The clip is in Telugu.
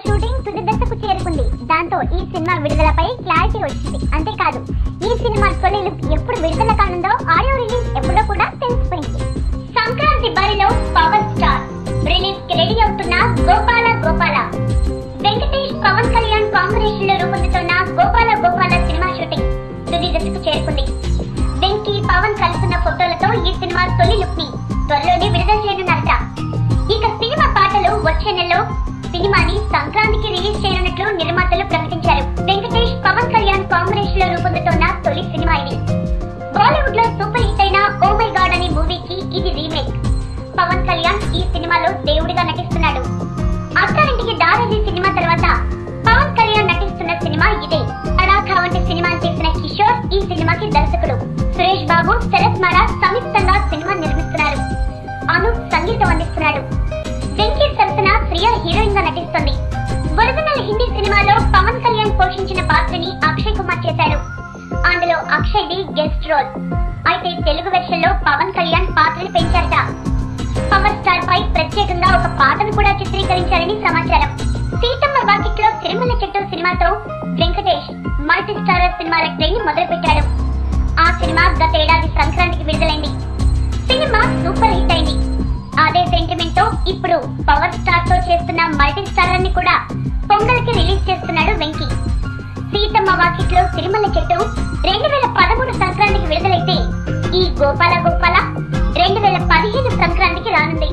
షూటింగ్ తుది దశకు చేరుకుంది. దాంతో ఈ సినిమా విడుదలపై క్లారిటీ వచ్చింది. అంతేకాదు ఈ సినిమా తొలి లుక్ ఎప్పుడు విడుదల కానుందో, ఆడియో రిలీజ్ ఎప్పుడో కూడా తెలిసిపోయింది. సంక్రాంతి బరిలో పవర్ స్టార్ రిలీజ్ కి రెడీ అవుతున్న గోపాల గోపాల. వెంకటేష్ పవన్ కళ్యాణ్ కాంబినేషన్ లో రూపొందుతున్న గోపాల గోపాల సినిమా షూటింగ్ తుది దశకు చేరుకుంది. వెంకీ పవన్ కలుసున్న ఫోటోలతో ఈ సినిమా తొలి లుక్ ని త్వరలోనే విడుదల చేయనున్నారట. ఇక సినిమా పాటలు వచ్చే నెలలో సినిమాని సంక్రాంతికి రిలీజ్ చేయనున్నట్లు నిర్మాతలు ప్రకటించారు. వెంకటేష్ పవన్ కళ్యాణ్ కాంబినేషన్ లో రూపొందుతున్న తొలి సినిమా ఇది. బాలీవుడ్ లో సూపర్ హిట్ అయిన ఓ మై గాడ్ అనే మూవీకి ఇది రీమేక్. పవన్ కళ్యాణ్ ఈ సినిమాలో దేవుడిగా నటిస్తున్నాడు. అత్తారింటికి దారేది సినిమా తర్వాత పవన్ కళ్యాణ్ నటిస్తున్న సినిమా ఇదే. అడాఖా వంటి సినిమాను తీసిన కిషోర్ ఈ సినిమాకి దర్శకుడు. సురేష్ బాబు, శరత్ మారా సంయుక్తంగా సినిమా నిర్మిస్తున్నారు. అనూప్ సంగీతం అందిస్తున్నాడు. వెంకీ సరసన ప్రియా హీరోయిన్ గా నటిస్తుంది. ఒరిజినల్ హిందీ సినిమాలో పవన్ కళ్యాణ్ పోషించిన పాత్రని అక్షయ్ కుమార్ చేశాడు. అందులో అక్షయ్ ది గెస్ట్ రోల్. అయితే తెలుగు వెర్షన్ లో పవన్ కళ్యాణ్ పాత్రని పెంచారట. పవర్ స్టార్ పై ప్రత్యేకంగా ఒక పాటను కూడా చిత్రీకరించారని సమాచారం. సీతమ్మ వాకిట్లో సిరిమల్ల చెట్టు సినిమాతో వెంకటేష్ మల్టీ స్టారర్ సినిమాల ట్రైన్ మొదలు పెట్టాడు. ఆ సినిమా గతేడాది సంక్రాంతికి విడుదలైంది. సినిమా సూపర్ హిట్ అయింది. అదే సెంటిమెంట్ తో ఇప్పుడు పవర్ స్టార్ తో చేస్తున్న మల్టీ స్టారర్ ని కూడా పొంగల్ కి రిలీజ్ చేస్తున్నాడు వెంకీ. సీతమ్మ వాకిట్లో సిరిమల్ల చెట్టు 2013 సంక్రాంతికి విడుదలైతే ఈ గోపాల గోపాల 2015 సంక్రాంతికి రానుంది.